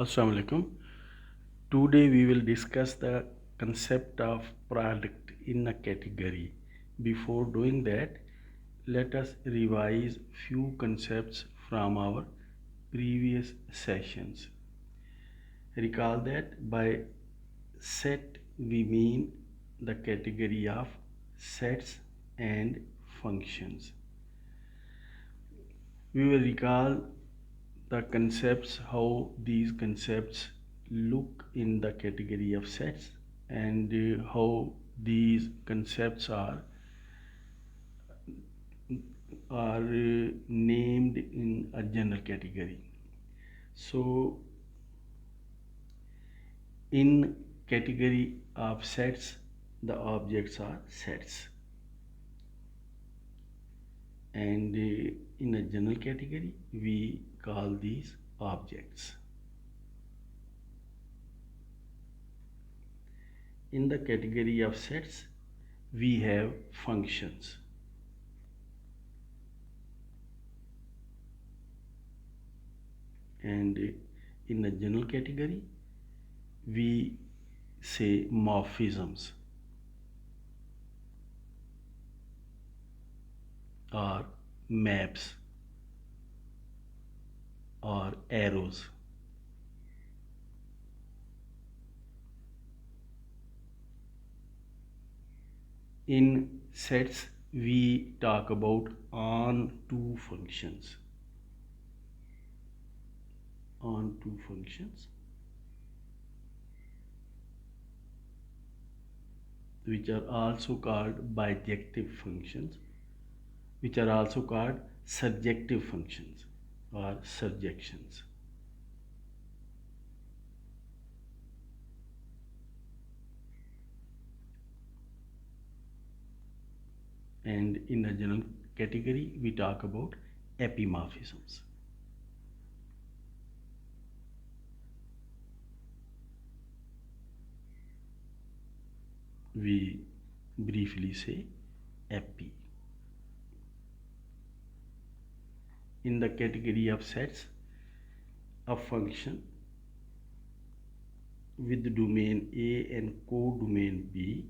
Assalamu alaikum. Today we will discuss the concept of product in a category. Before doing that, let us revise few concepts from our previous sessions. Recall that by set we mean the category of sets and functions. We will recall the concepts, how these concepts look in the category of sets, and how these concepts are named in a general category. So in category of sets, the objects are sets, and in a general category we call these objects. In the category of sets we have functions. And in the general category we say morphisms or maps or arrows. In sets we talk about on-to functions. On-to functions which are also called bijective functions, which are also called surjective functions or surjections. And in the general category we talk about epimorphisms. We briefly say epi. In the category of sets, a function with domain A and codomain B,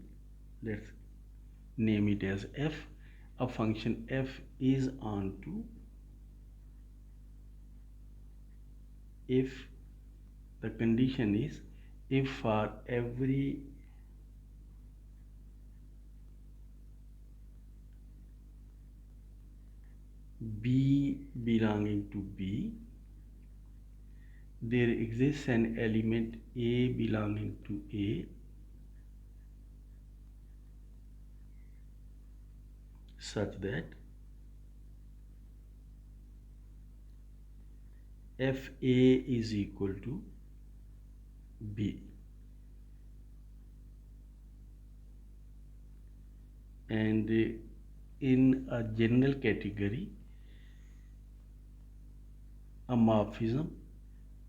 let's name it as f. A function f is onto if the condition is if for every B belonging to B, there exists an element A belonging to A such that FA is equal to B. And in a general category, a morphism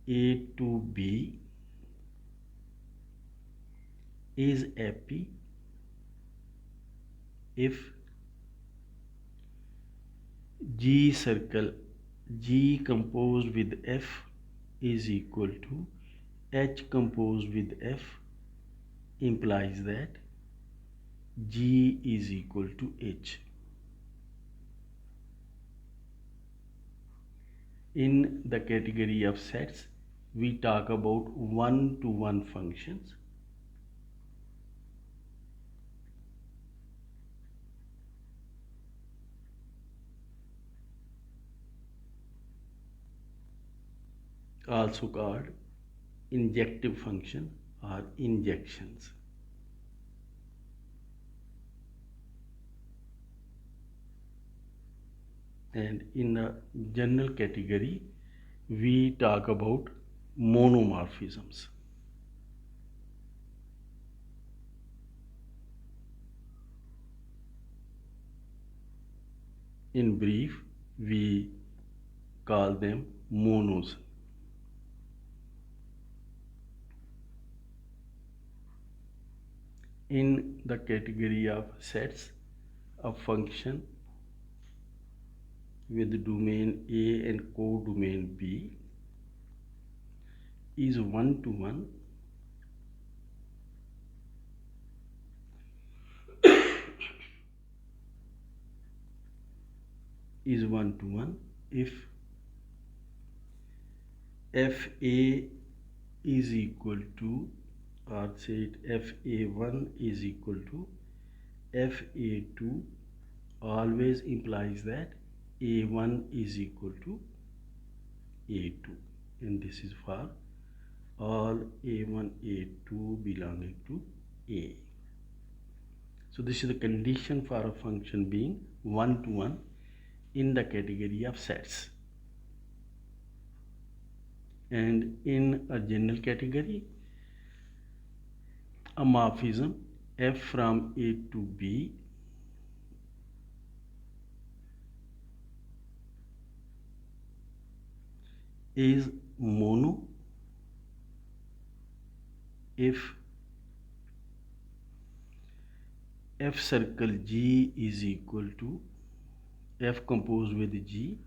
A to B is epi if G circle G composed with F is equal to H composed with F, implies that G is equal to H. In the category of sets, we talk about one-to-one functions. Also called injective function or injections. And in a general category we talk about monomorphisms. In brief, we call them monos. In the category of sets, a function with domain A and codomain B is one to one if FA is equal to, or say it, FA1 is equal to FA2, always implies that A1 is equal to A2, and this is for all A1, A2 belonging to A. So this is the condition for a function being one to one in the category of sets. And in a general category, a morphism f from A to B is mono if f circle G is equal to f composed with G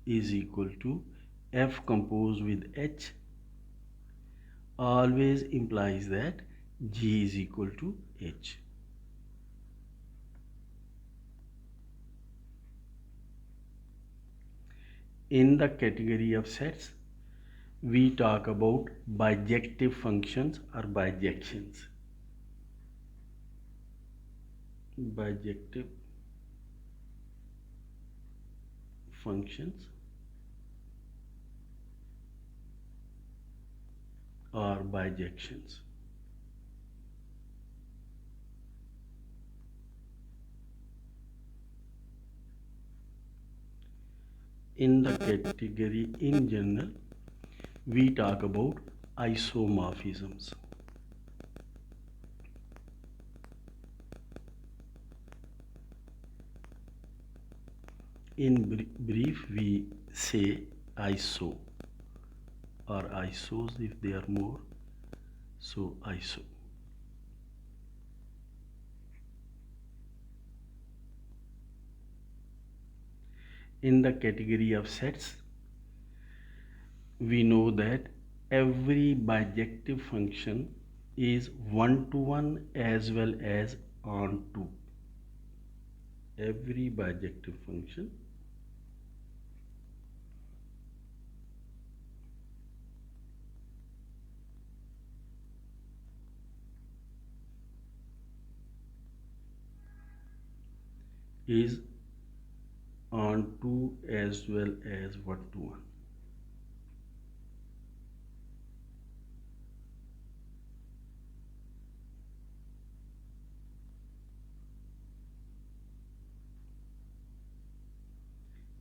is equal to f composed with H, always implies that G is equal to H. In the category of sets, we talk about bijective functions or bijections. Bijective functions or bijections. In the category in general, we talk about isomorphisms. In brief, we say iso or isos if they are more, so iso. In the category of sets, we know that every bijective function is one to one as well as onto. Every bijective function is onto as well as one to one.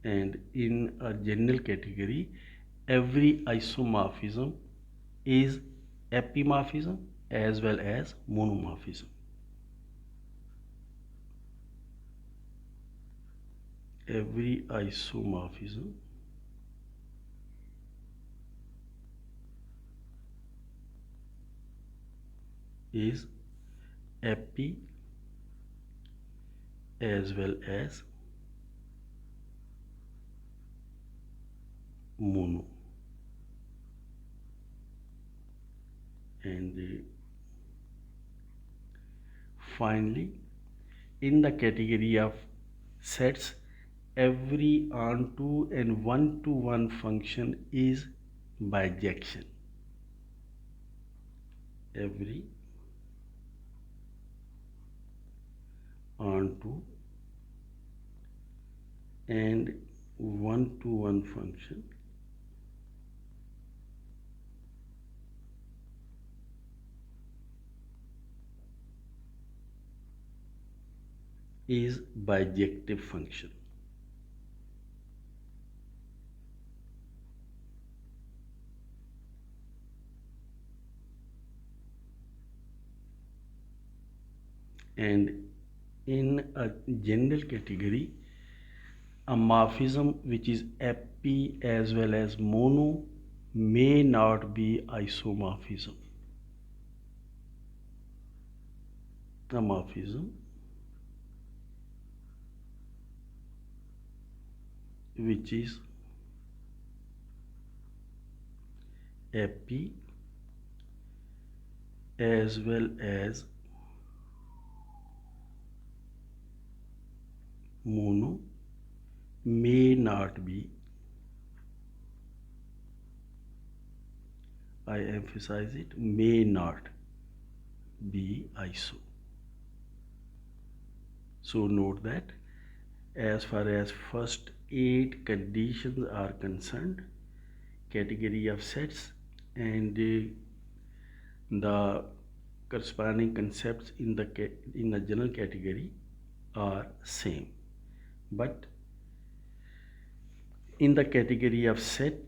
And in a general category, every isomorphism is epimorphism as well as monomorphism. Every isomorphism is epi as well as mono. And finally, in the category of sets, every onto and one to one function is bijection. Every onto and one to one function is bijective function. And in a general category, a morphism which is epi as well as mono may not be isomorphism. A morphism which is epi as well as mono may not be, I emphasize it, may not be iso. So note that as far as first 8 conditions are concerned, category of sets and the corresponding concepts in the general category are same, but in the category of sets,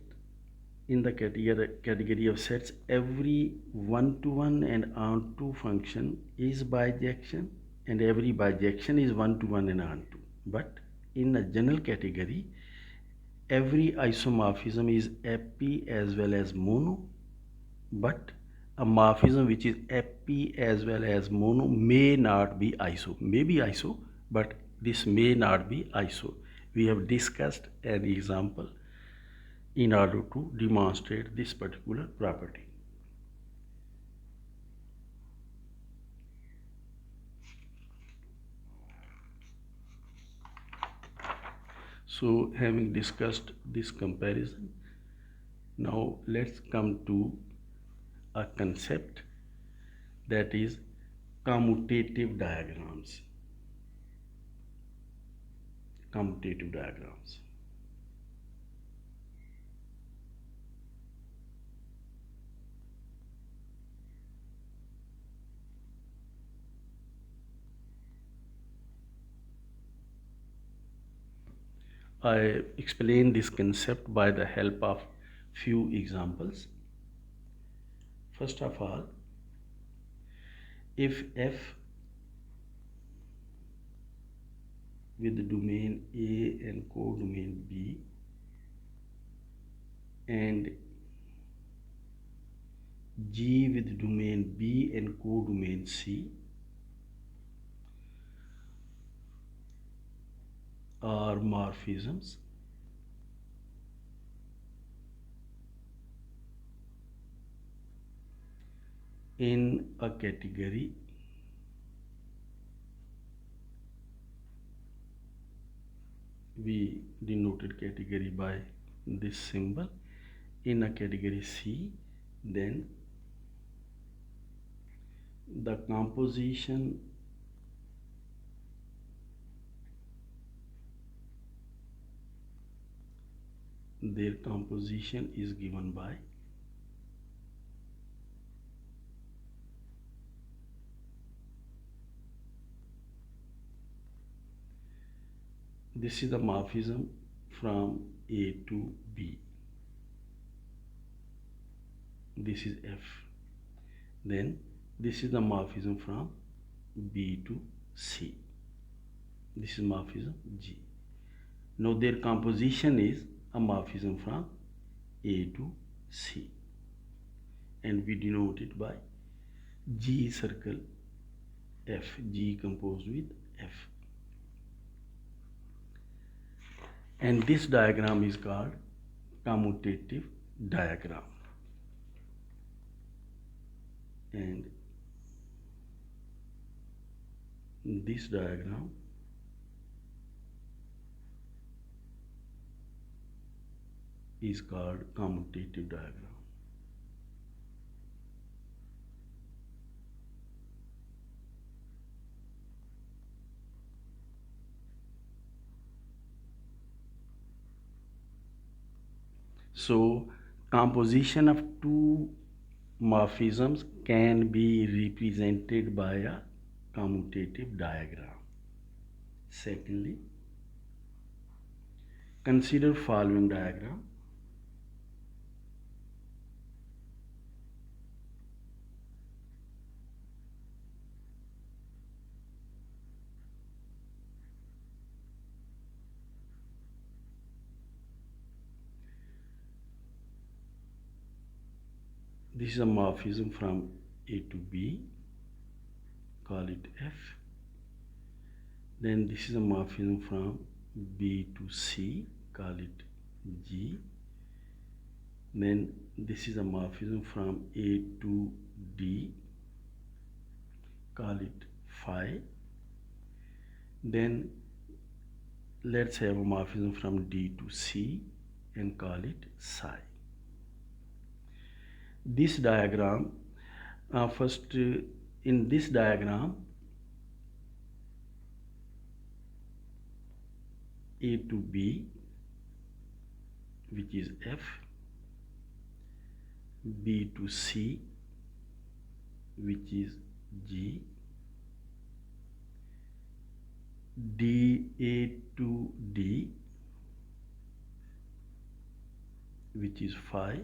every one-to-one and onto function is bijection, and every bijection is one-to-one and onto. But in a general category, every isomorphism is epi as well as mono, but a morphism which is epi as well as mono may not be iso. May be iso, but this may not be iso. We have discussed an example in order to demonstrate this particular property. So having discussed this comparison, now let's come to a concept, that is commutative diagrams. Commutative diagrams. I explain this concept by the help of few examples. First of all, if f with domain A and codomain B and G with domain B and codomain C are morphisms, in a category we denoted category by this symbol, in a category C, then the composition their composition is given by this is the morphism from A to B, this is F, then this is the morphism from B to C, this is morphism G. Now their composition is a morphism from A to C, and we denote it by G circle F, G composed with F. And this diagram is called commutative diagram. And this diagram is called commutative diagram. So composition of two morphisms can be represented by a commutative diagram. Secondly, consider following diagram. This is a morphism from A to B, call it F. Then this is a morphism from B to C, call it G. Then this is a morphism from A to D, call it phi. Then let's have a morphism from D to C and call it psi. This diagram, in this diagram, A to B, which is F, B to C, which is G, A to D, which is phi,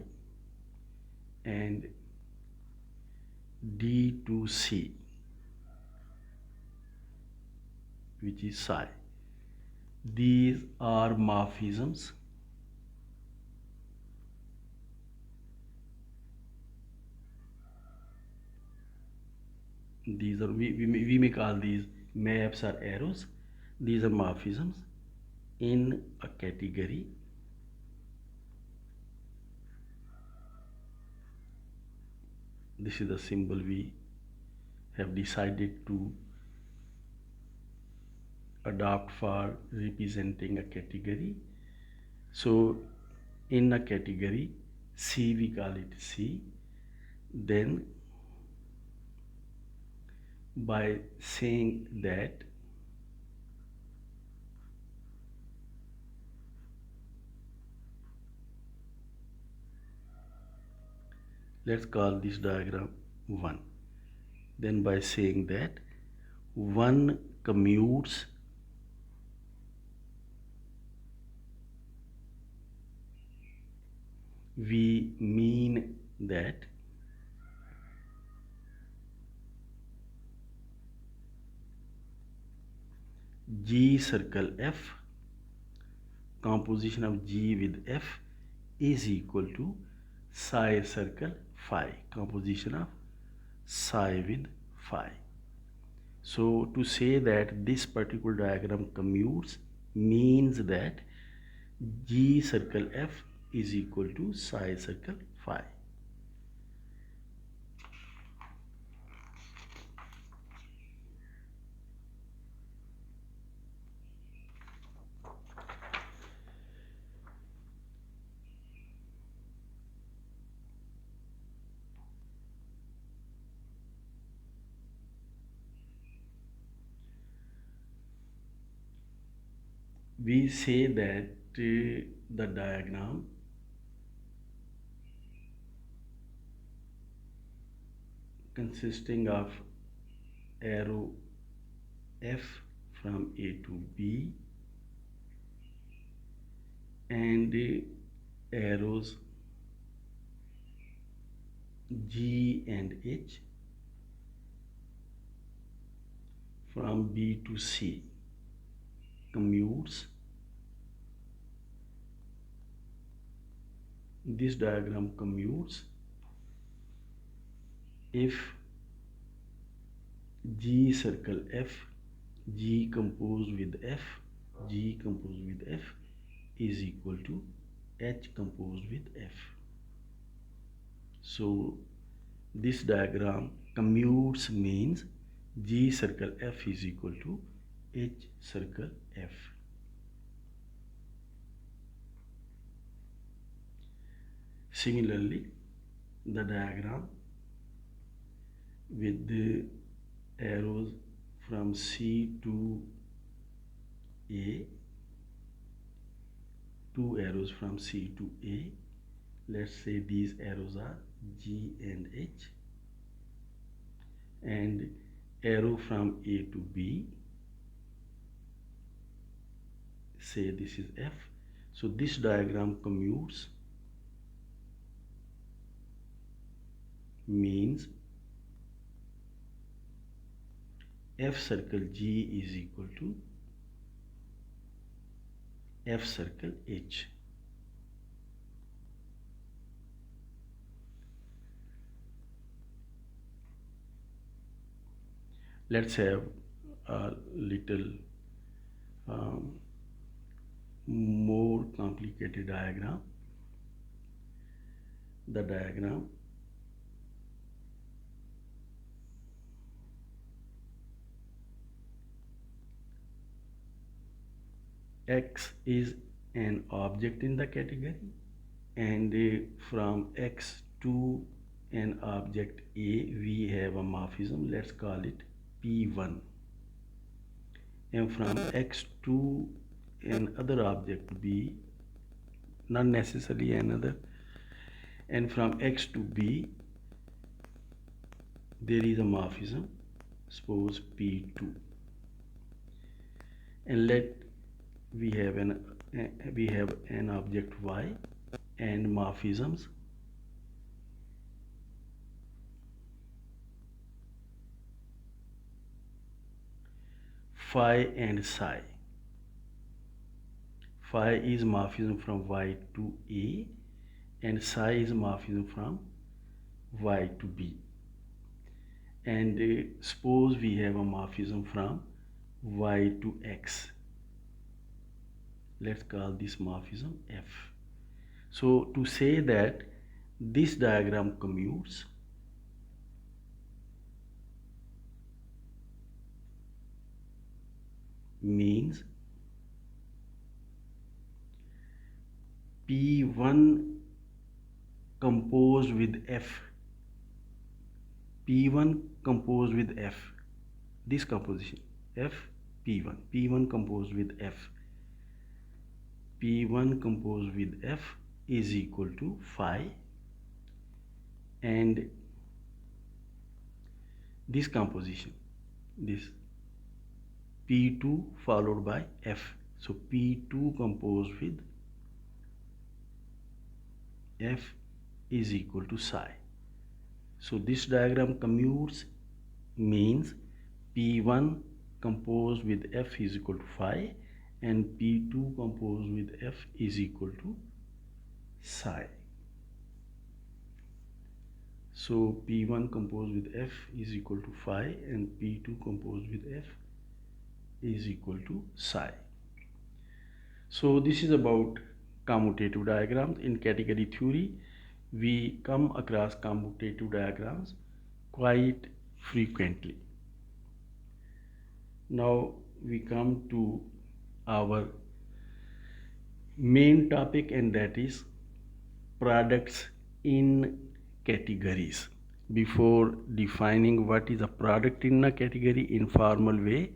and D to C, which is psi. These are morphisms. These are, we may call these maps or arrows. These are morphisms in a category. This is the symbol we have decided to adopt for representing a category. So in a category C, we call it C. Then by saying that let's call this diagram 1. Then by saying that 1 commutes we mean that G circle F, composition of G with F is equal to psi circle phi, composition of psi with phi. So to say that this particular diagram commutes means that G circle F is equal to psi circle phi. We say that the diagram consisting of arrow F from A to B and arrows G and H from B to C commutes. This diagram commutes if G circle F, G composed with F, G composed with F is equal to H composed with F. So this diagram commutes means G circle F is equal to H circle F. Similarly, the diagram with the arrows from C to A, 2 arrows from C to A, let's say these arrows are G and H, and arrow from A to B, say this is F. So this diagram commutes means F circle G is equal to F circle H. Let's have a little more complicated diagram. the diagram. X is an object in the category, and from X to an object A we have a morphism, let's call it P1, and from X to another object B, not necessarily another, and from X to B there is a morphism, suppose P2, and let we have an object Y and morphisms phi and psi. Phi is morphism from Y to A and psi is morphism from Y to B. And suppose we have a morphism from Y to X. Let's call this morphism F. So to say that this diagram commutes, means P1 composed with F, P1 composed with F, this composition F P1, P1 composed with F, P1 composed with F is equal to phi, and this composition, this P2 followed by F, so P2 composed with F is equal to psi. So this diagram commutes, means P1 composed with F is equal to phi and P2 composed with F is equal to psi. So P1 composed with F is equal to phi and P2 composed with F is equal to psi. So this is about commutative diagrams. In category theory, we come across commutative diagrams quite frequently. Now we come to our main topic, and that is products in categories. Before defining what is a product in a category in formal way,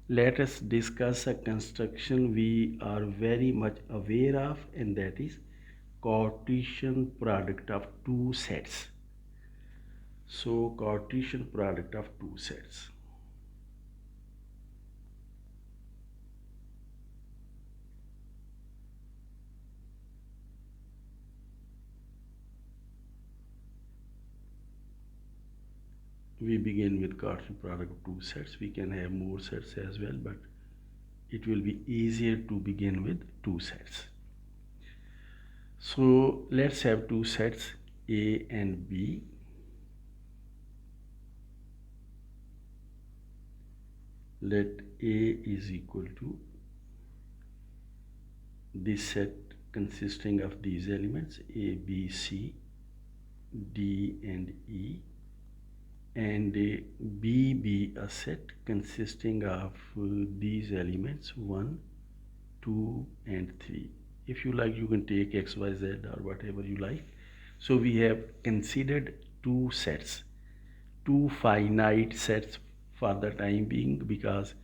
let us discuss a construction we are very much aware of, and that is Cartesian product of two sets. So Cartesian product of two sets. We begin with Cartesian product of two sets. We can have more sets as well, but it will be easier to begin with two sets. So let's have two sets A and B. Let A is equal to this set consisting of these elements A, B, C, D and E, and B be a set consisting of these elements 1, 2 and 3. If you like, you can take X, Y, Z or whatever you like. So we have considered two sets, two finite sets for the time being, because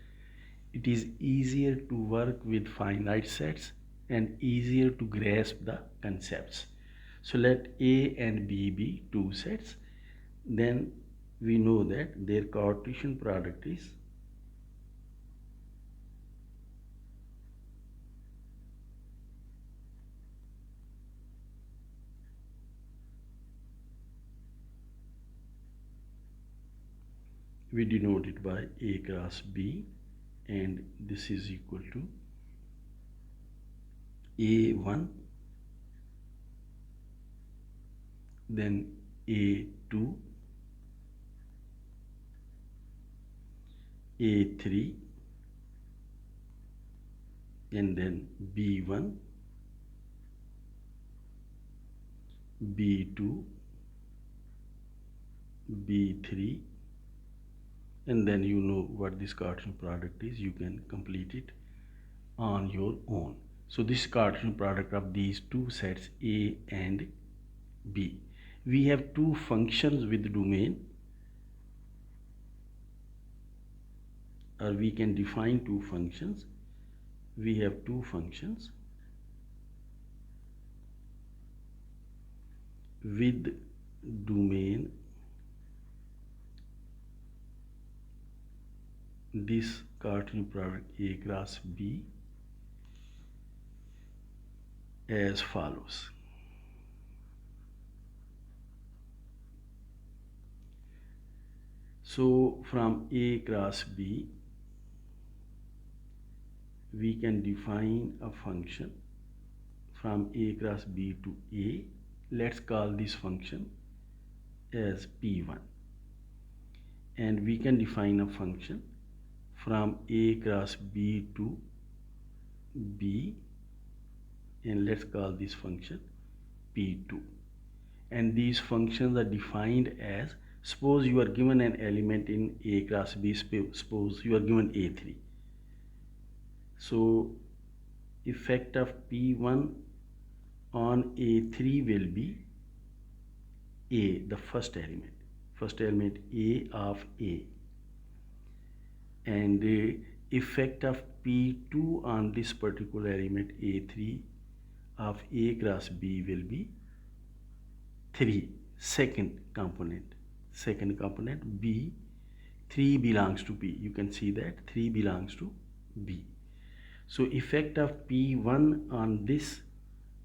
it is easier to work with finite sets and easier to grasp the concepts. So let A and B be two sets. Then we know that their Cartesian product is we denote it by A cross B, and this is equal to A1, then A2, A3, and then B1, B2, B3, and then you know what this Cartesian product is. You can complete it on your own. So this Cartesian product of these two sets A and B. We have two functions with domain, or we can define two functions. We have two functions with domain. This Cartesian product A cross B as follows. So from A cross B, we can define a function from A cross B to A. Let's call this function as P1. And we can define a function from A cross B to B, and let's call this function P2. And these functions are defined as, suppose you are given an element in A cross B, suppose you are given A3. So effect of P1 on A3 will be A, the first element A of A, and the effect of P2 on this particular element A3 of A cross B will be 3, second component B. 3 belongs to B. You can see that 3 belongs to B. So effect of P1 on this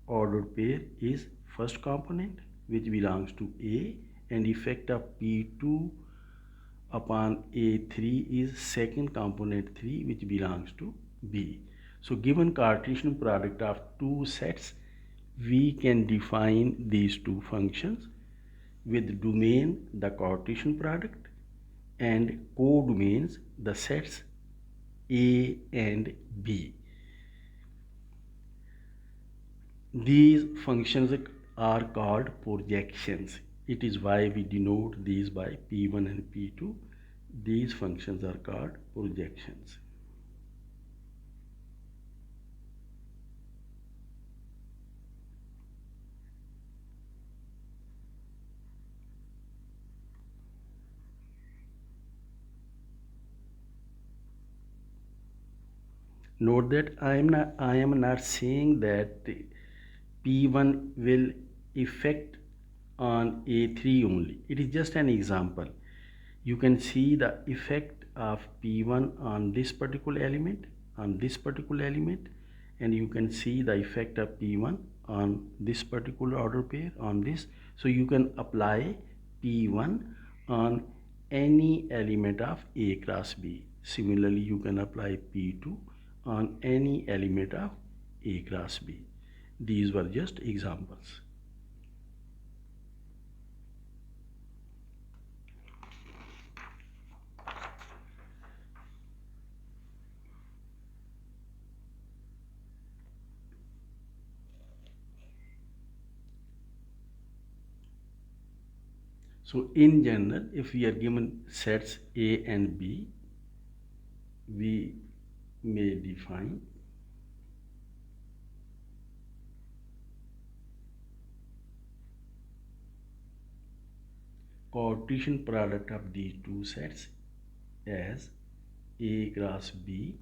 ordered pair is first component, which belongs to A, and effect of P2 upon A3 is second component 3, which belongs to B. So given Cartesian product of two sets, we can define these two functions with domain the Cartesian product and codomains the sets A and B. These functions are called projections. It is why we denote these by P1 and P2. These functions are called projections. Note that I am not saying that P1 will affect on A3 only. It is just an example. You can see the effect of P1 on this particular element, and you can see the effect of P1 on this particular order pair, on this. So you can apply P1 on any element of A cross B. Similarly, you can apply P2 on any element of A cross B. These were just examples. So in general, if we are given sets A and B, we may define Cartesian product of these two sets as A cross B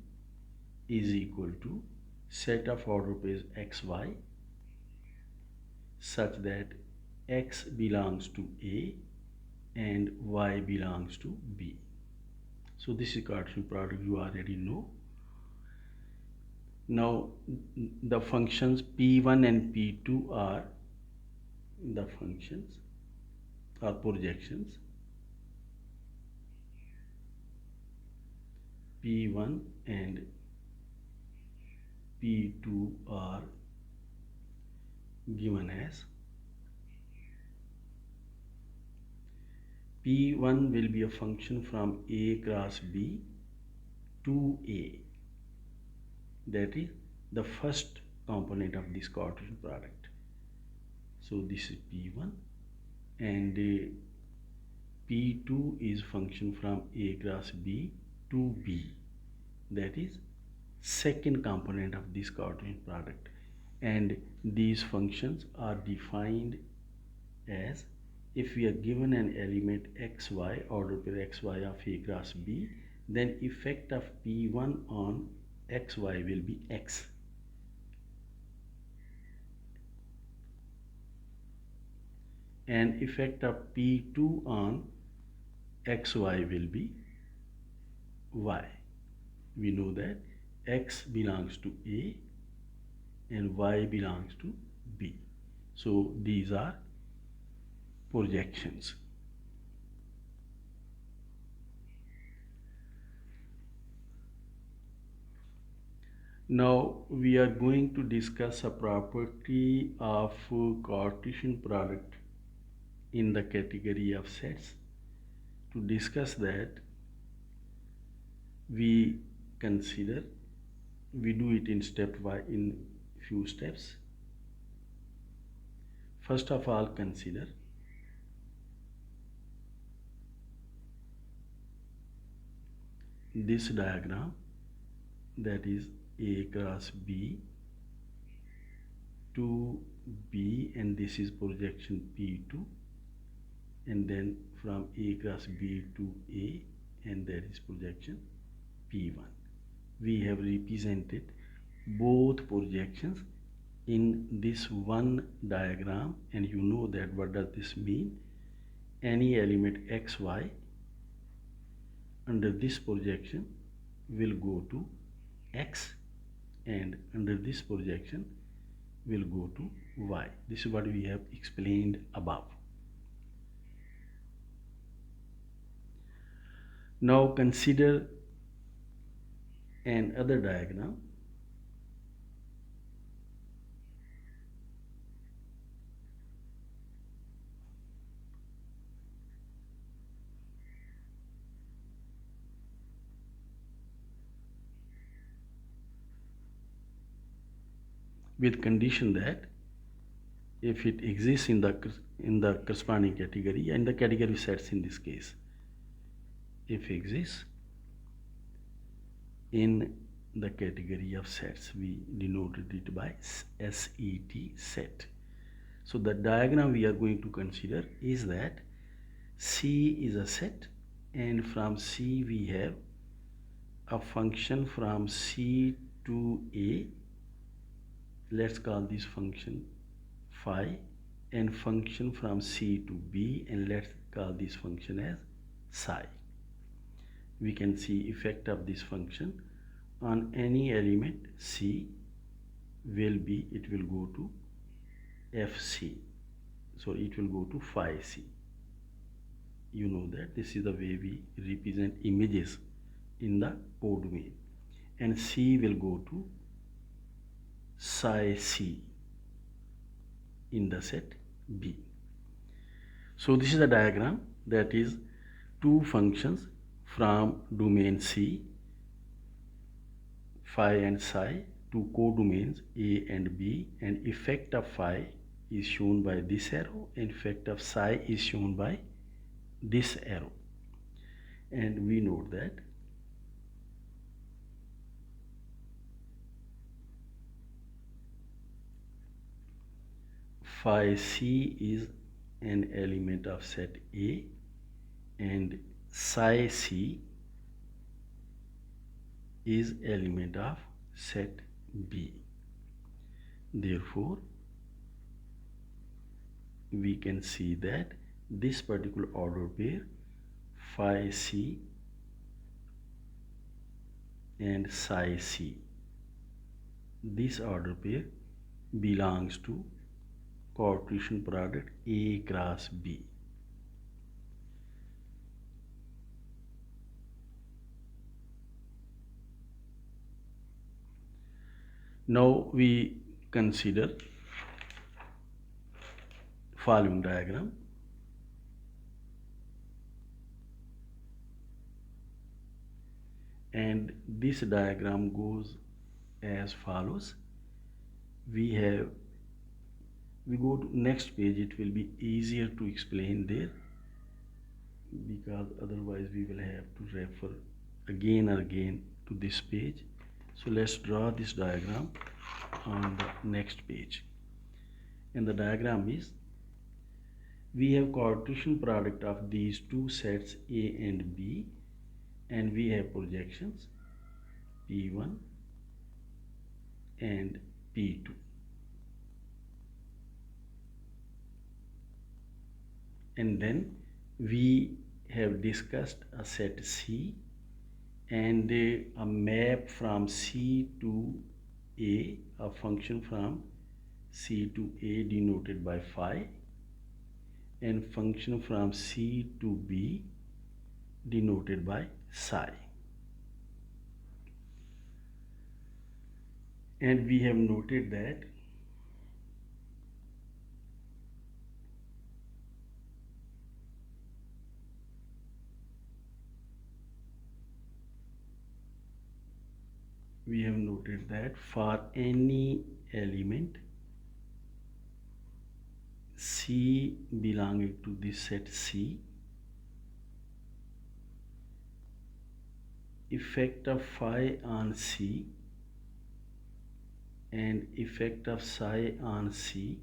is equal to set of order pairs xy such that x belongs to A and y belongs to B. So this is Cartesian product, you already know. Now the functions P1 and P2 are the functions or projections. P1 and P2 are given as P1 will be a function from A cross B to A. That is the first component of this Cartesian product. So this is P1, and P2 is function from A cross B to B. That is second component of this Cartesian product, and these functions are defined as, if we are given an element xy, order pair xy of A cross B, then effect of P1 on xy will be x, and effect of P2 on xy will be y. We know that x belongs to A and y belongs to B. So these are projections. Now we are going to discuss a property of Cartesian product in the category of sets. To discuss that, we do it in few steps. First of all, consider this diagram, that is A cross B to B, and this is projection P2, and then from A cross B to A, and that is projection P1. We have represented both projections in this one diagram, and you know that what does this mean? Any element xy under this projection will go to x, and under this projection will go to y. This is what we have explained above. Now consider another diagram. With condition that if it exists in the corresponding category, and the category sets in this case, if exists in the category of sets, we denoted it by set. So the diagram we are going to consider is that C is a set, and from C we have a function from C to A. Let's call this function phi, and function from C to B, and let's call this function as psi. We can see effect of this function on any element C will be, it will go to FC, so it will go to phi C. You know that this is the way we represent images in the codomain, and C will go to psi C in the set B. So this is the diagram, that is two functions from domain C, phi and psi, to codomains A and B, and effect of phi is shown by this arrow, and effect of psi is shown by this arrow. And we note that phi C is an element of set A, and psi C is element of set B. Therefore, we can see that this particular order pair phi C and psi C, this order pair belongs to Cartesian product A cross B. Now we consider following diagram. And this diagram goes as follows. We have we go to next page, it will be easier to explain there, because otherwise we will have to refer again and again to this page. So let's draw this diagram on the next page. And the diagram is, we have Cartesian product of these two sets A and B, and we have projections P1 and P2. And then we have discussed a set C and a map from C to A, a function from C to A denoted by phi, and function from C to B denoted by psi. And we have noted that for any element C belonging to this set C, effect of phi on C and effect of psi on C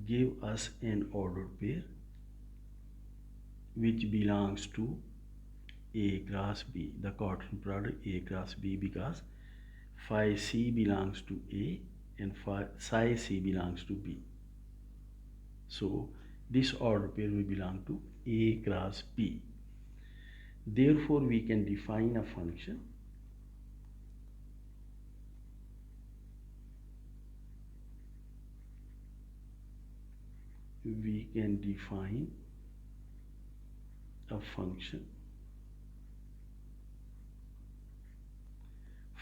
give us an ordered pair which belongs to A cross B, the Cartesian product A cross B, because phi C belongs to A and psi C belongs to B. So this ordered pair will belong to A cross B. Therefore, we can define a function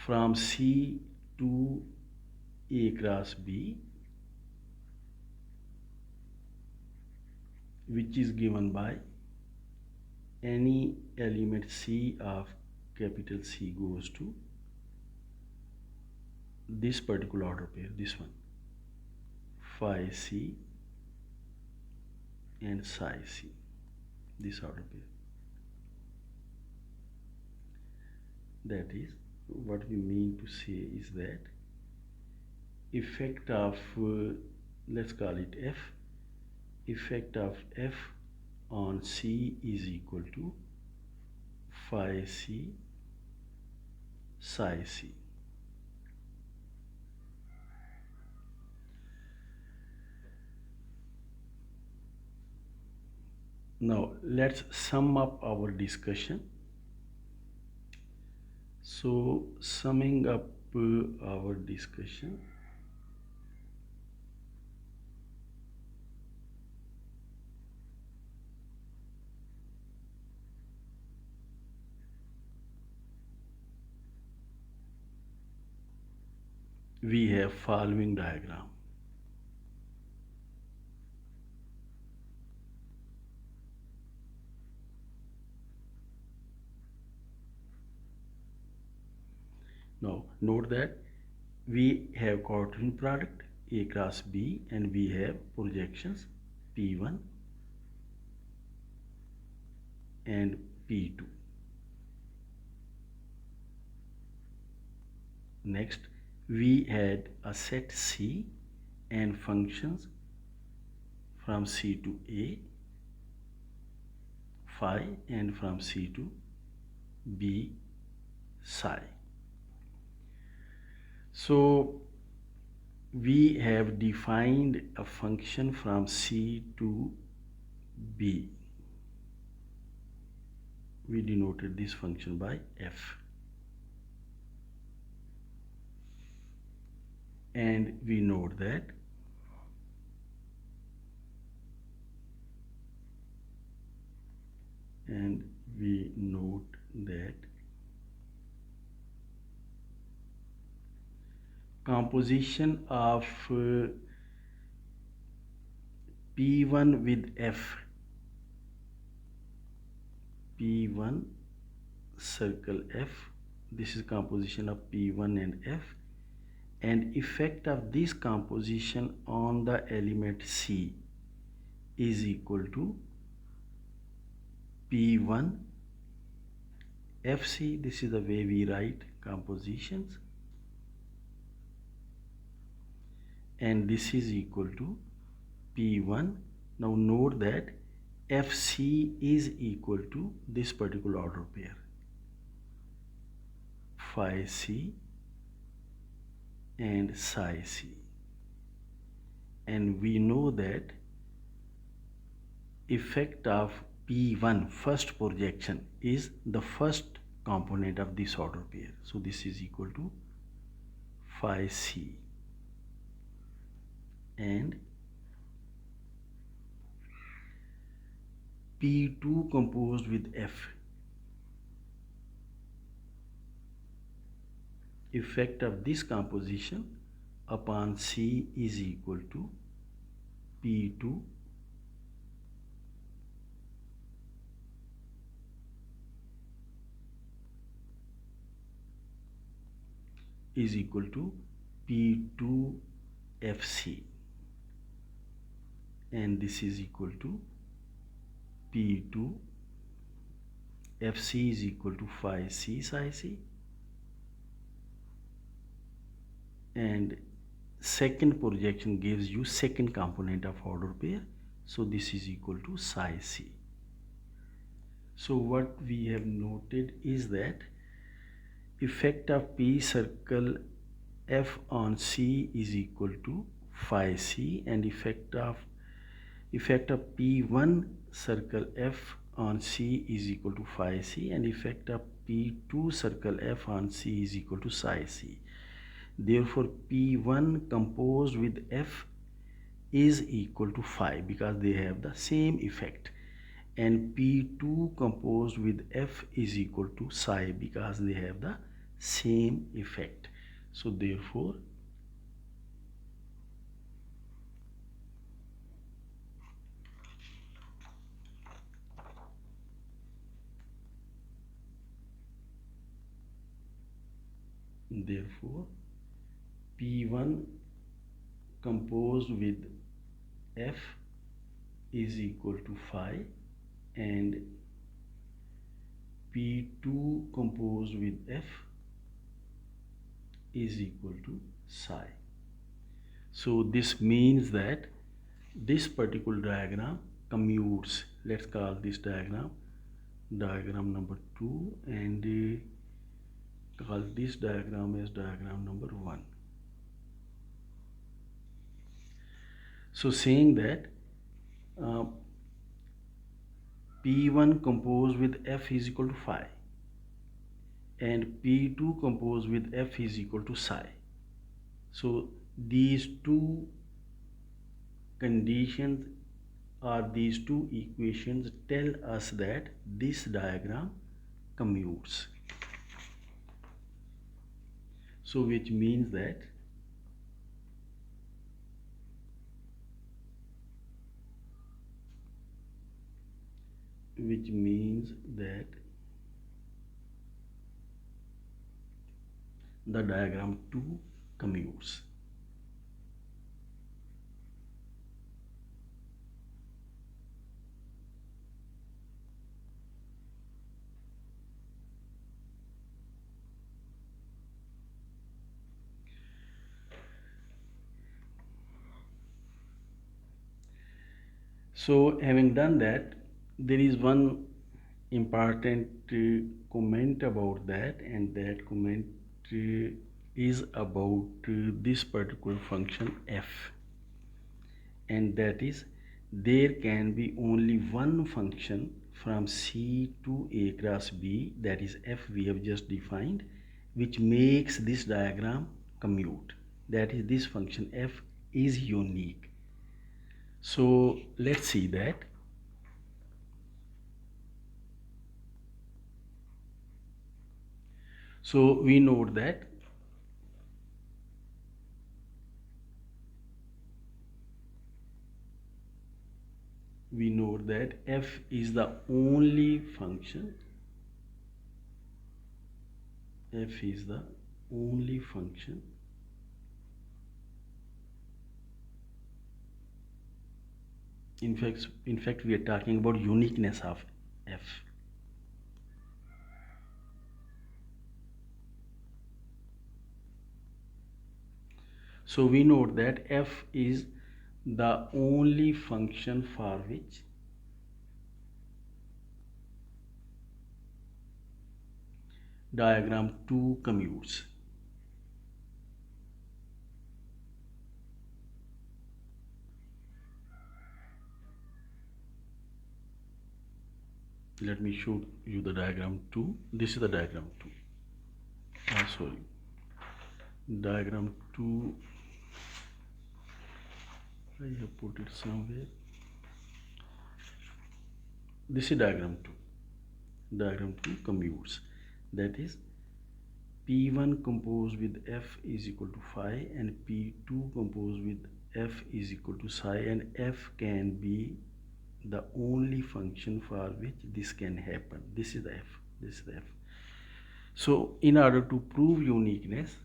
from C to A cross B, which is given by any element C of capital C goes to this particular order pair, this one, phi C and psi C, this order pair. That is, what we mean to say is that effect of, let's call it F, effect of F on C is equal to phi C psi C. Now let's sum up our discussion. So summing up our discussion, we have following diagram. Now note that we have Cartesian product A cross B and we have projections P1 and P2. Next, we had a set C and functions from C to A, phi, and from C to B, psi. So we have defined a function from C to B. We denoted this function by F. And we note that composition of P1 with F, P1 circle F, this is composition of P1 and F, and effect of this composition on the element C is equal to P1 FC. This is the way we write compositions, and this is equal to P1. Now note that FC is equal to this particular order pair, phi C and psi C, and we know that effect of P1 first projection is the first component of this order pair. So this is equal to phi C, and P2 composed with F, effect of this composition upon C is equal to P2 is equal to P2 FC, and this is equal to P2 FC is equal to phi C psi C, and second projection gives you second component of order pair, so this is equal to psi C. So what we have noted is that effect of P circle F on C is equal to phi C, and effect of P1 circle F on C is equal to phi C, and effect of P2 circle F on C is equal to psi C. Therefore P1 composed with F is equal to phi because they have the same effect, and P2 composed with F is equal to psi because they have the same effect. So therefore P1 composed with F is equal to phi, and P2 composed with F is equal to psi. So this means that this particular diagram commutes. Let's call this diagram number 2, and call this diagram as diagram number 1. So saying that P1 composed with F is equal to phi, and P2 composed with F is equal to psi. So these two conditions or these two equations tell us that this diagram commutes. So which means that the diagram 2 commutes. So having done that, there is one important comment about that, and that comment is about this particular function f, and that is there can be only one function from C to A cross B, that is f we have just defined, which makes this diagram commute. That is, this function f is unique. So let's see that. So we note that f is the only function, In fact, we are talking about uniqueness of F. So we note that F is the only function for which diagram 2 commutes. Let me show you the diagram 2. This is the diagram 2. Sorry. Diagram 2. I have put it somewhere. This is diagram 2. Diagram 2 commutes. That is, P1 composed with F is equal to phi and P2 composed with F is equal to psi, and F can be the only function for which this can happen. This is the F. This is the F. So in order to prove uniqueness,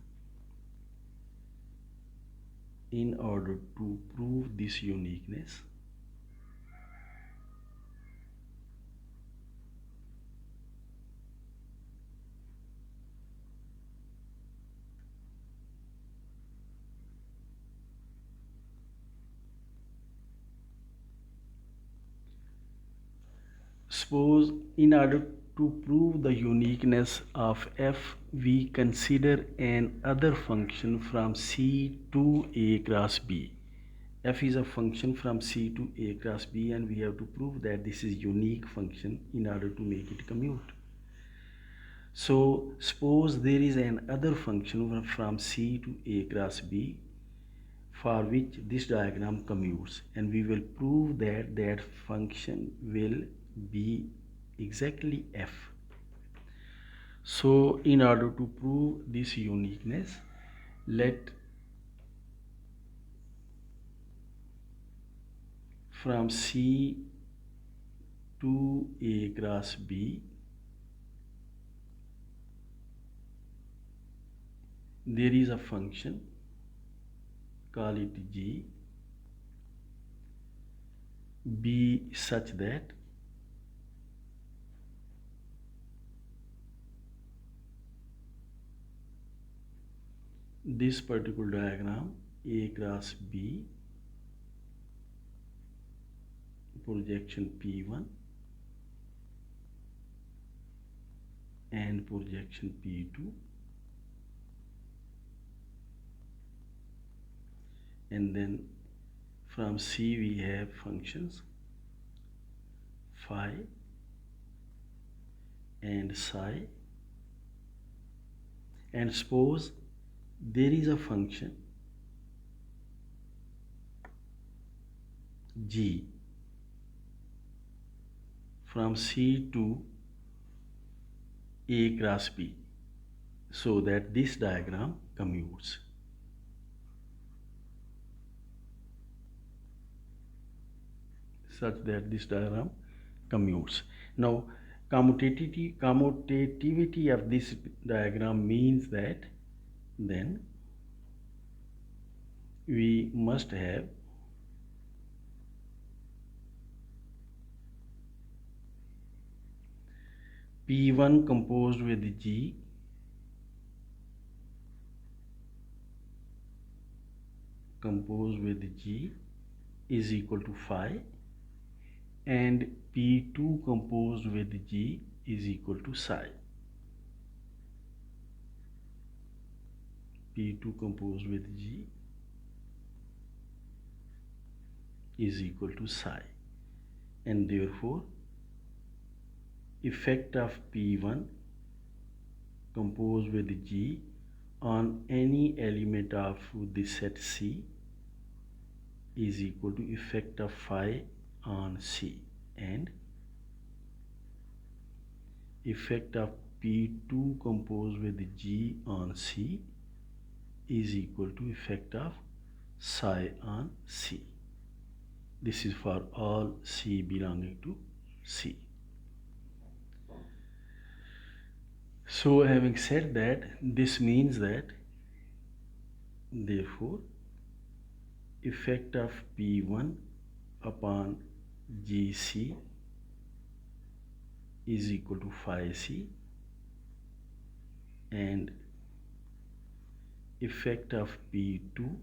suppose in order to prove the uniqueness of F, we consider an other function from C to A cross B. F is a function from C to A cross B, and we have to prove that this is unique function in order to make it commute. So suppose there is an other function from C to A cross B for which this diagram commutes, and we will prove that that function will be exactly F. So in order to prove this uniqueness, let from C to A cross B there is a function, call it G, be such that this particular diagram A cross B, projection P1 and projection P2, and then from C we have functions phi and psi, and suppose there is a function G from C to A cross B, so that this diagram commutes. Such that this diagram commutes. Now commutativity of this diagram means that then we must have P1 composed with G is equal to phi, and P2 composed with G is equal to psi. P2 composed with G is equal to psi, and therefore effect of P1 composed with G on any element of the set C is equal to effect of phi on C, and effect of P2 composed with G on C is equal to effect of psi on C. This is for all C belonging to C. So having said that, this means that therefore effect of P1 upon GC is equal to phi C, and effect of P2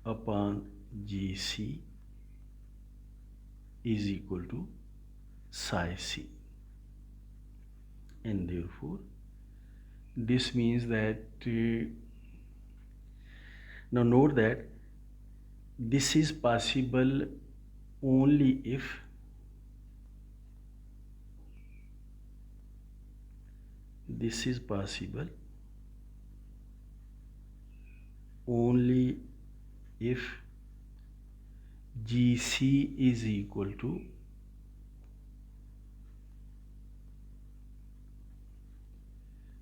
upon GC is equal to psi C. And therefore this means that now note that this is possible only if GC is equal to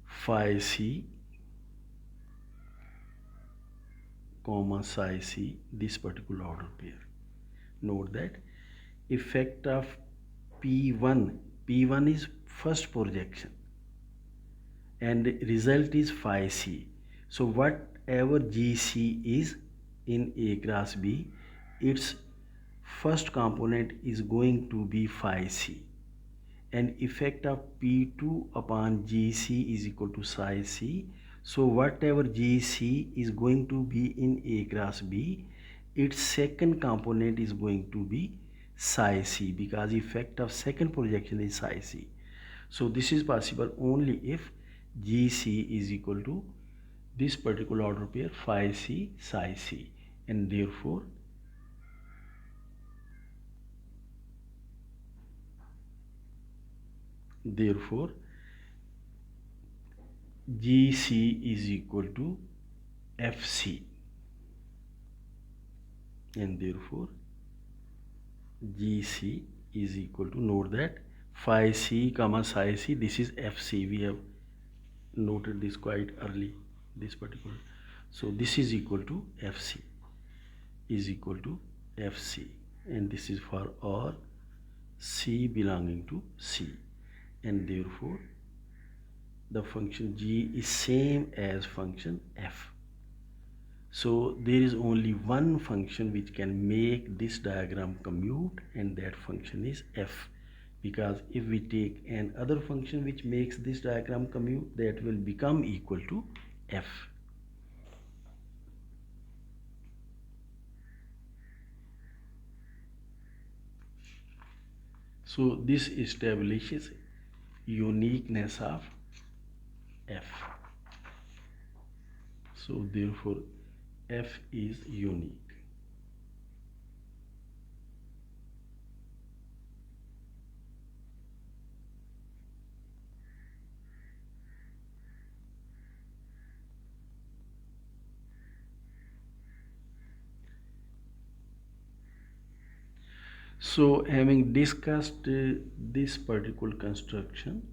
phi C comma psi C, this particular order pair. Note that effect of P1 is first projection and result is phi C. So whatever GC is in A cross B, its first component is going to be phi C, and effect of P2 upon GC is equal to psi C. So whatever GC is going to be in A cross B, its second component is going to be psi C, because effect of second projection is psi C. So this is possible only if GC is equal to this particular order pair phi C psi C, and therefore GC is equal to FC, and therefore GC is equal to, note that phi C comma psi C, this is FC, we have noted this quite early, this particular. So this is equal to FC, and this is for all C belonging to C, and therefore the function G is same as function F. So there is only one function which can make this diagram commute, and that function is F, because if we take another function which makes this diagram commute, that will become equal to F. So this establishes uniqueness of F. So therefore F is unique. So having discussed this particular construction,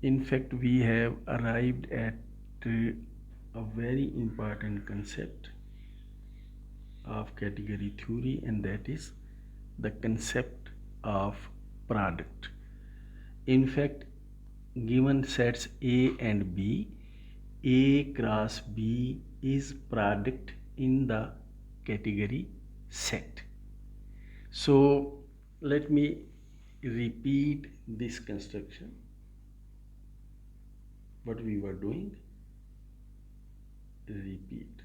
in fact we have arrived at a very important concept of category theory, and that is the concept of product. In fact, given sets A and B, A cross B is product in the category set. So let me repeat this construction, what we were doing, repeat.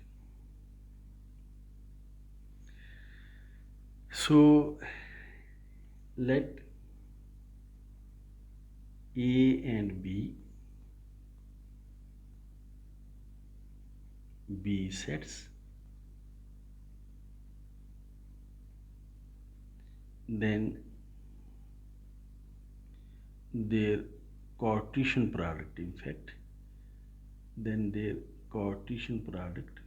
So let A and B be sets, then their Cartesian product, in fact, then their Cartesian product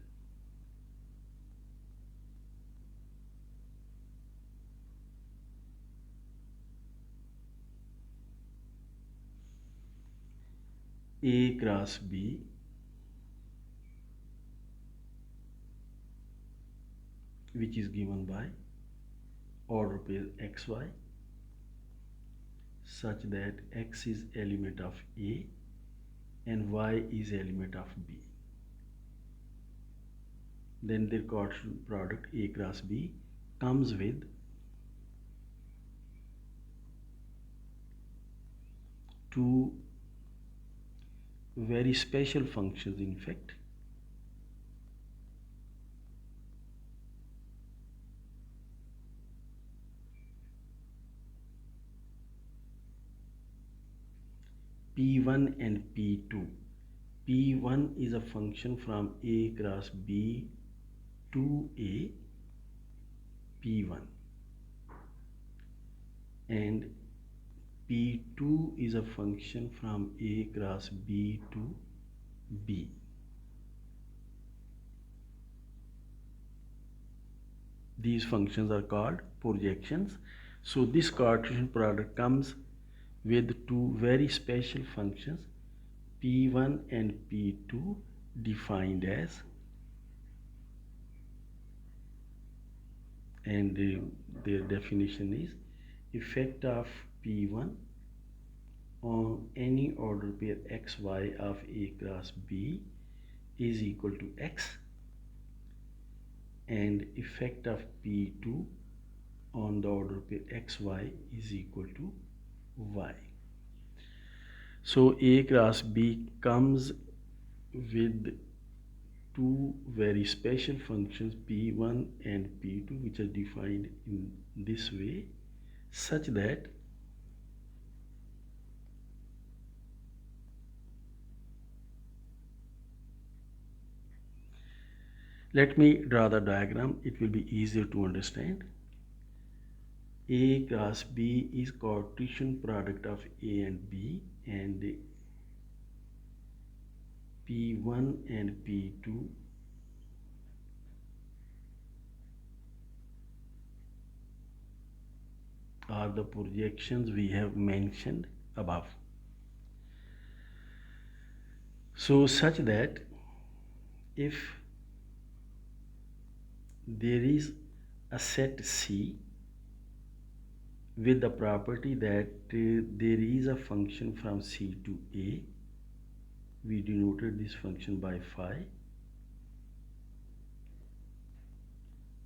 A cross B which is given by order pair xy such that x is element of A and y is element of B. then the Cartesian product A cross B comes with two very special functions. In fact, P1 and P2. P1 is a function from A cross B to A, P1, and P2 is a function from A cross B to B. These functions are called projections. So this Cartesian product comes with two very special functions, P1 and P2, defined as, and their definition is, effect of P1 on any order pair xy of A cross B is equal to x, and effect of P2 on the order pair xy is equal to y. So A cross B comes with two very special functions, P1 and P2, which are defined in this way, such that let me draw the diagram, it will be easier to understand. A cross B is Cartesian product of A and B, and P1 and P2 are the projections we have mentioned above. So such that if there is a set C with the property that there is a function from C to A, we denoted this function by phi,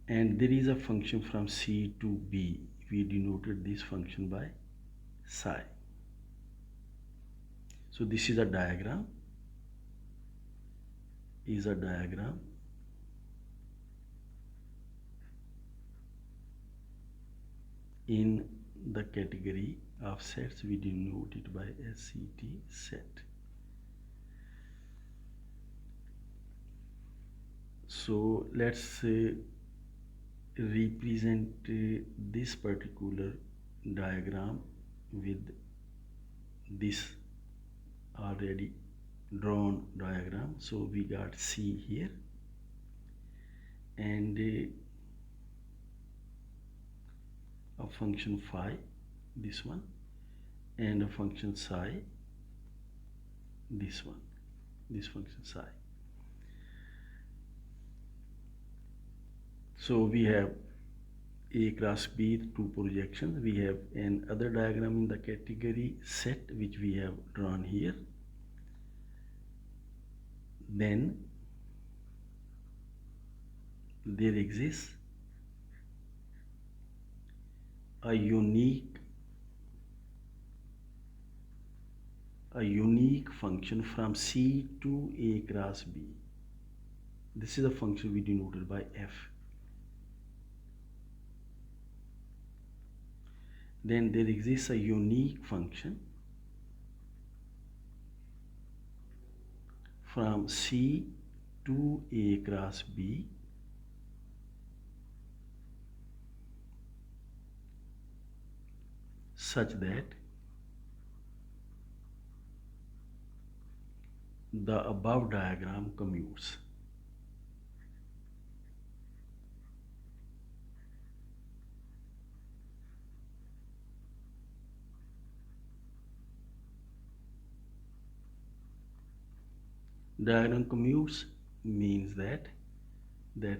and there is a function from C to B, we denoted this function by psi. So this is a diagram, in the category of sets, we denote it by SCT set. So let's represent this particular diagram with this already drawn diagram. So we got C here, and a function phi, this one, and a function psi, this one, this function psi. So we have A cross B, two projections. We have another diagram in the category set, which we have drawn here. Then there exists a unique function from C to A cross B. This is a function we denoted by f. Then there exists a unique function from C to A cross B such that the above diagram commutes. Diagram commutes means that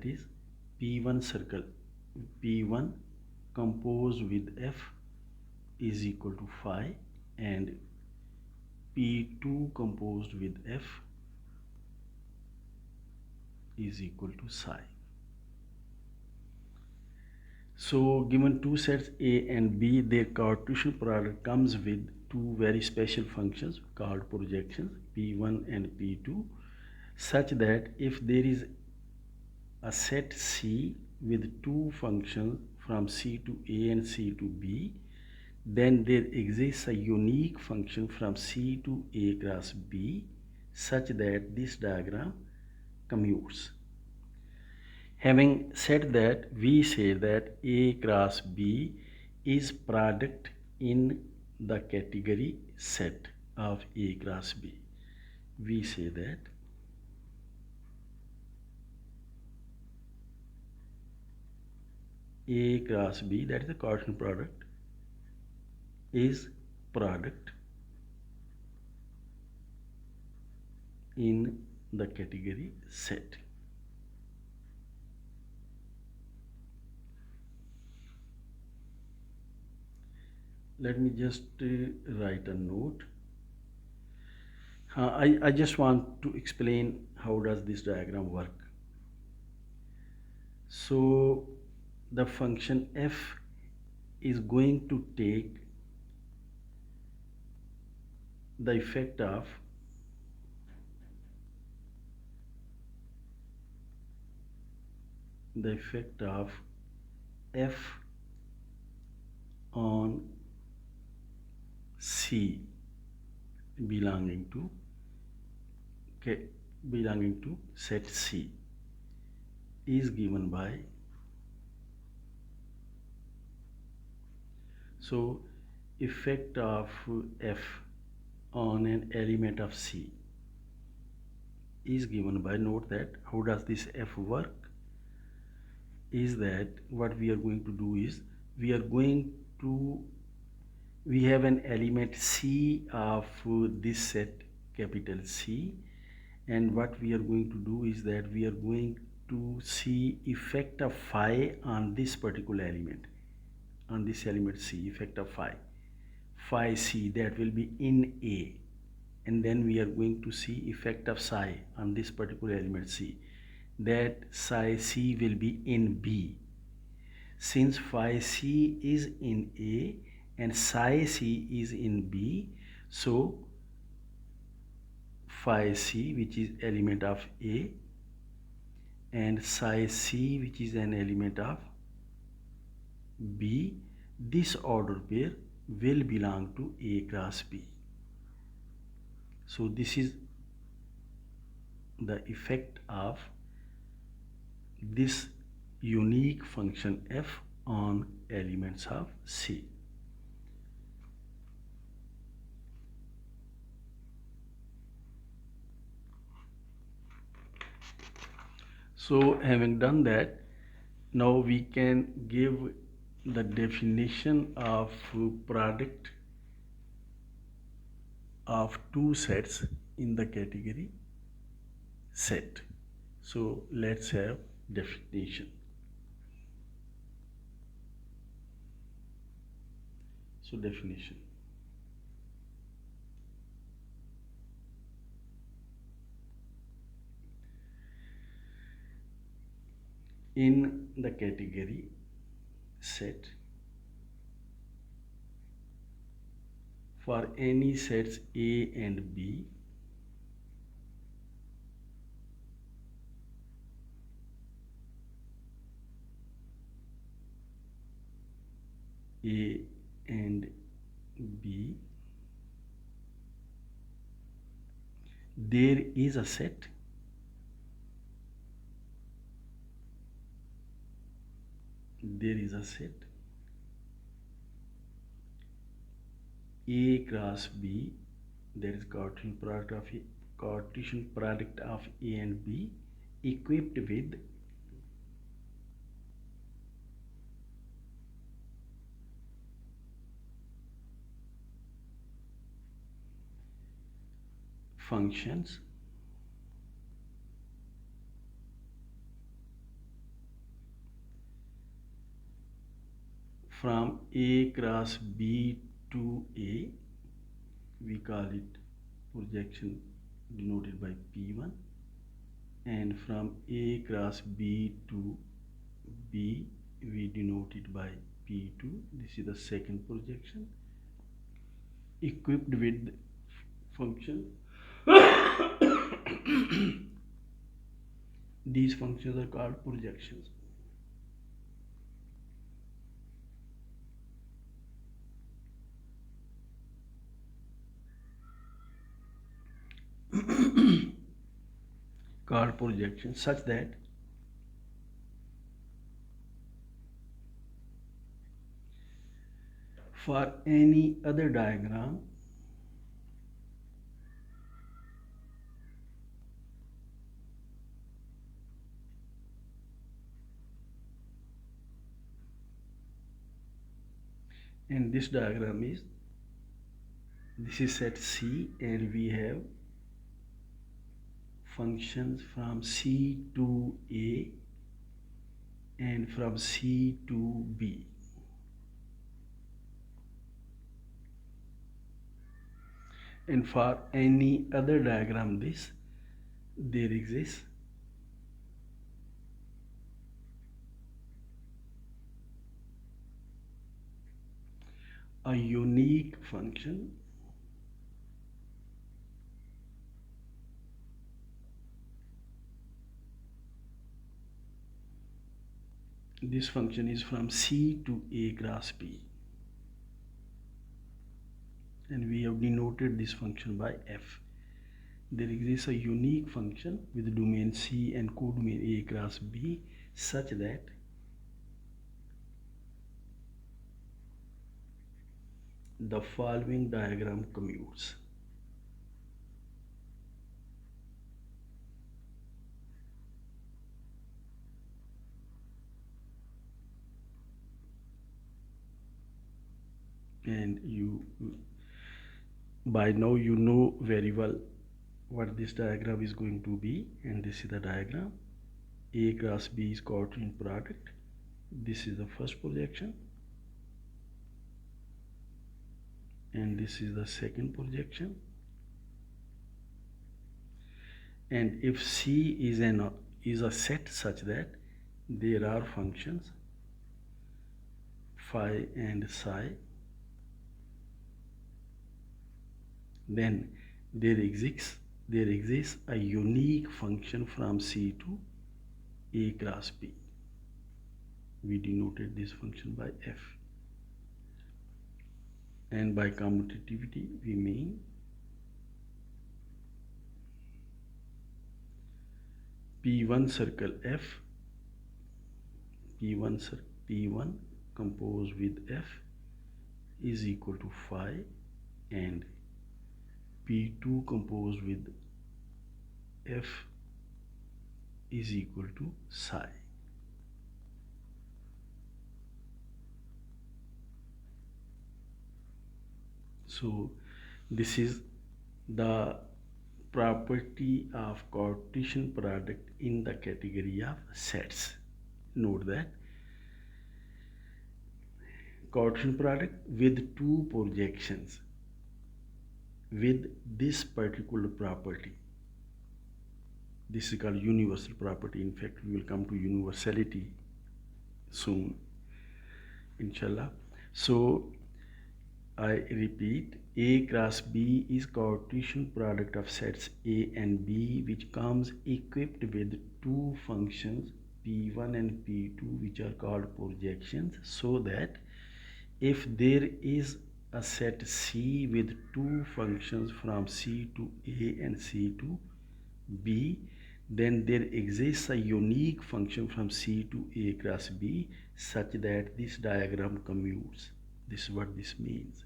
is P1 circle, P1 composed with F is equal to phi, and P2 composed with F is equal to psi. So given two sets A and B, their Cartesian product comes with two very special functions called projections P1 and P2, such that if there is a set C with two functions from C to A and C to B, then there exists a unique function from C to A cross B such that this diagram commutes. Having said that, we say that A cross B is product in the category set of A cross B. We say that A cross B, that is the Cartesian product, is product in the category set. Let me just write a note. I just want to explain how does this diagram work. So the function f is going to take the effect of f on C belonging to set C is given by, so effect of f on an element of C is given by, note that how does this f work is that what we are going to do is we have an element C of this set capital C, and what we are going to do is that we are going to see effect of phi on this particular element, on this element C, effect of phi C, that will be in A, and then we are going to see effect of psi on this particular element C, that psi C will be in B. Since phi C is in A and psi C is in B, so phi C, which is element of A, and psi C, which is an element of B, this order pair will belong to A cross B. So this is the effect of this unique function f on elements of C. So having done that, now we can give the definition of product of two sets in the category set. So let's have definition. So definition. In the category set, for any sets A and B, A and B, there is a set A cross B, that is Cartesian product of A and B, equipped with functions from A cross B to A, we call it projection denoted by P1, and from A cross B to B we denote it by P2. This is the second projection equipped with function. These functions are called projections. Called projections such that for any other diagram and this diagram is set C and we have functions from C to A and from C to B. And for any other diagram there exists a unique function this function is from C to A cross B and we have denoted this function by F. There exists a unique function with domain C and codomain A cross B such that the following diagram commutes. And by now you know very well what this diagram is going to be, and this is the diagram. A cross B is Cartesian product. This is the first projection and this is the second projection. And if C is a set such that there are functions phi and psi, then there exists a unique function from C to A cross B. We denoted this function by F. And by commutativity we mean P1 circle F, P1 composed with F is equal to phi and P2 composed with F is equal to psi. So this is the property of Cartesian product in the category of sets. Note that Cartesian product with two projections with this particular property. This is called universal property. In fact, we will come to universality soon, inshallah. So I repeat, A cross B is Cartesian product of sets A and B which comes equipped with two functions P1 and P2 which are called projections, so that if there is a set C with two functions from C to A and C to B, then there exists a unique function from C to A cross B such that this diagram commutes. This is what this means.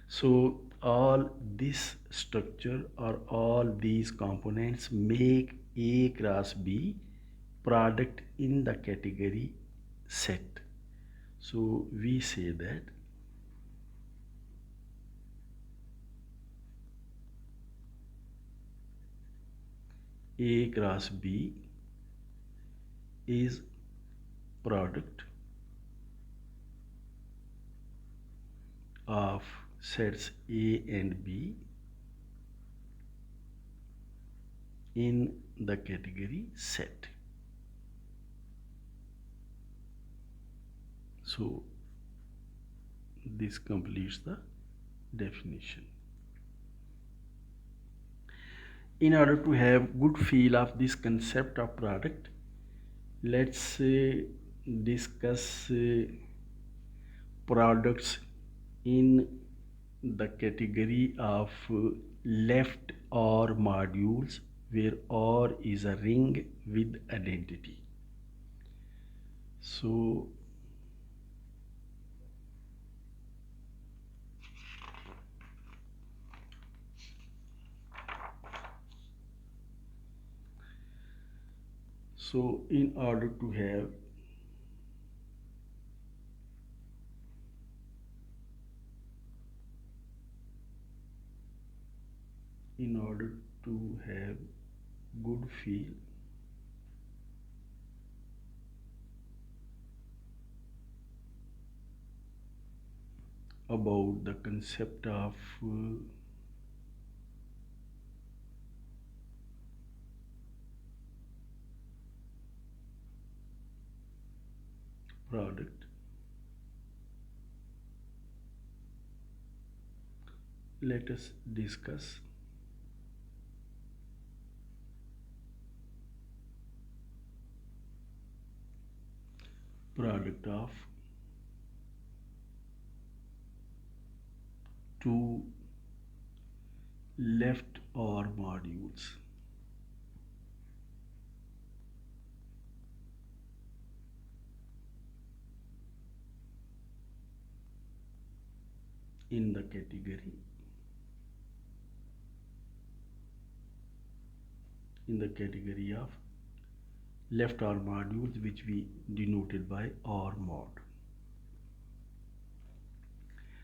So all this structure or all these components make A cross B product in the category set. So we say that A cross B is product of sets A and B in the category set. So this completes the definition. In order to have good feel of this concept of product, let's discuss products in the category of left OR modules, where OR is a ring with identity. So in order to have good feel about the concept of product, let us discuss product of two left OR modules. In the category of left OR modules, which we denoted by OR mod.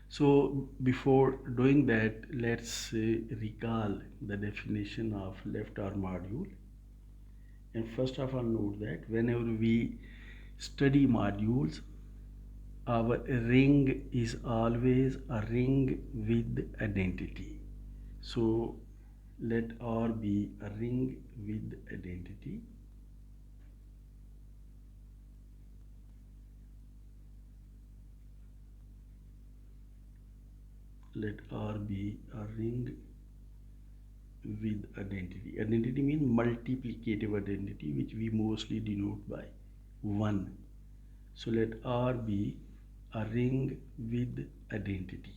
So before doing that, let's recall the definition of left OR module. And first of all, note that whenever we study modules, our ring is always a ring with identity. So let R be a ring with identity. Let R be a ring with identity. Identity means multiplicative identity, which we mostly denote by 1. So let R be a ring with identity.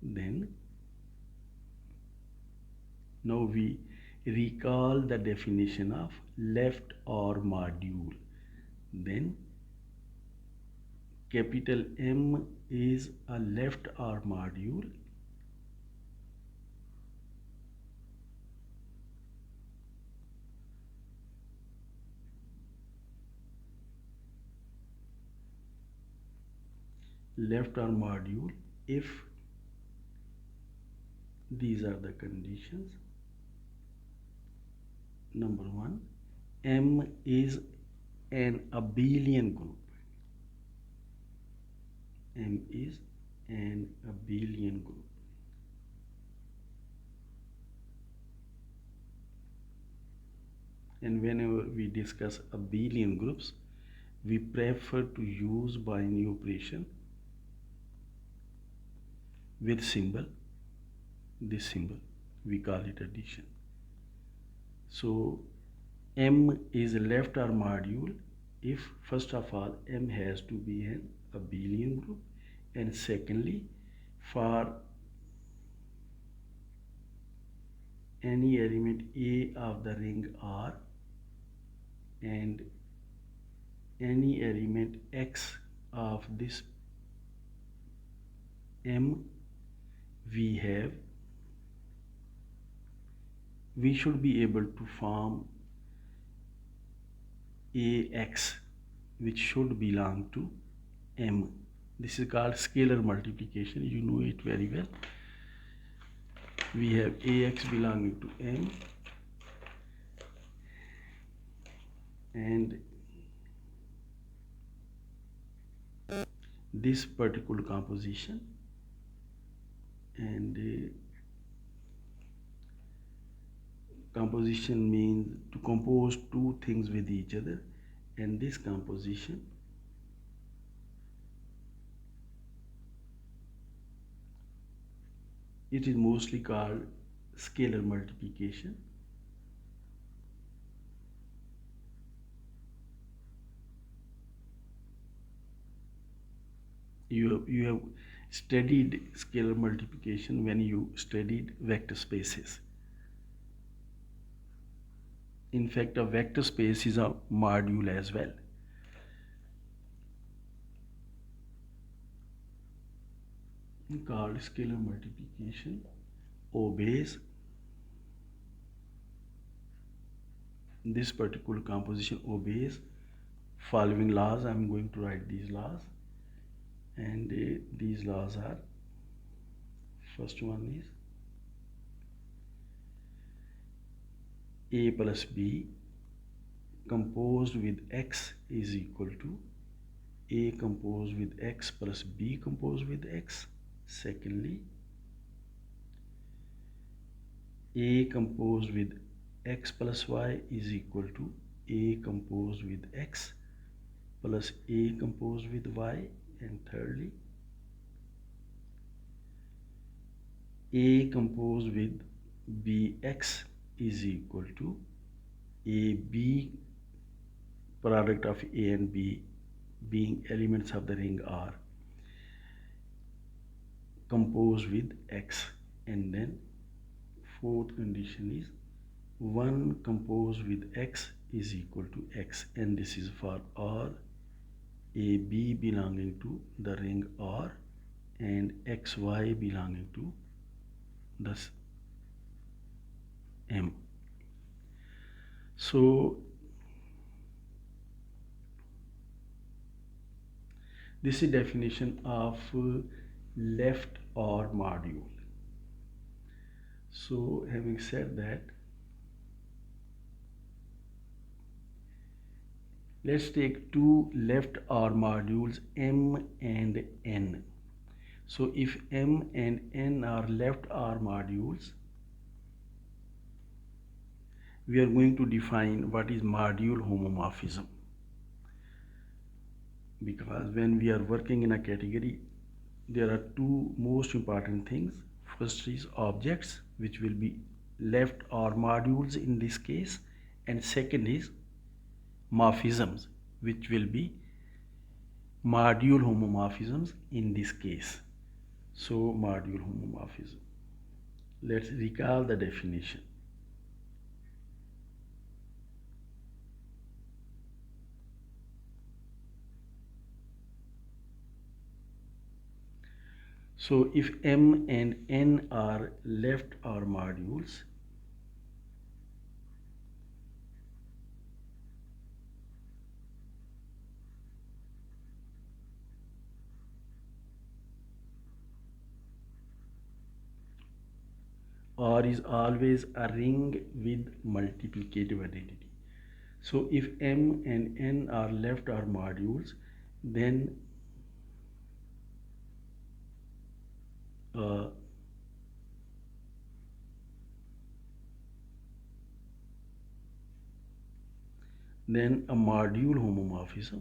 Then now we recall the definition of left OR module. Then capital M is a left OR module. Left OR module if these are the conditions. Number 1, M is an abelian group. M is an abelian group. And whenever we discuss abelian groups, we prefer to use binary operation with symbol, this symbol, we call it addition. So M is a left OR module if first of all M has to be an abelian group, and secondly for any element A of the ring R and any element X of this M, we should be able to form AX, which should belong to M. This is called scalar multiplication. You know it very well. We have AX belonging to M and this particular composition, and composition means to compose two things with each other, and this composition it is mostly called scalar multiplication. You have studied scalar multiplication when you studied vector spaces. In fact, a vector space is a module as well. Called scalar multiplication obeys this particular composition obeys following laws. I'm going to write these laws, and these laws are, first one is a plus b composed with x is equal to a composed with x plus b composed with x. Secondly, a composed with x plus y is equal to a composed with x plus a composed with y. And thirdly, a composed with bx is equal to a b product of a and b being elements of the ring R composed with x. And then fourth condition is 1 composed with x is equal to x, and this is for all a b belonging to the ring R and xy belonging to this M. So this is definition of left OR module. So having said that, let's take two left OR modules M and N. So if M and N are left OR modules, we are going to define what is module homomorphism, because when we are working in a category, there are two most important things. First is objects, which will be left OR modules in this case, and second is morphisms, which will be module homomorphisms in this case. So module homomorphism, let's recall the definition. So if M and N are left OR modules, R is always a ring with multiplicative identity. So if M and N are left OR modules, then a module homomorphism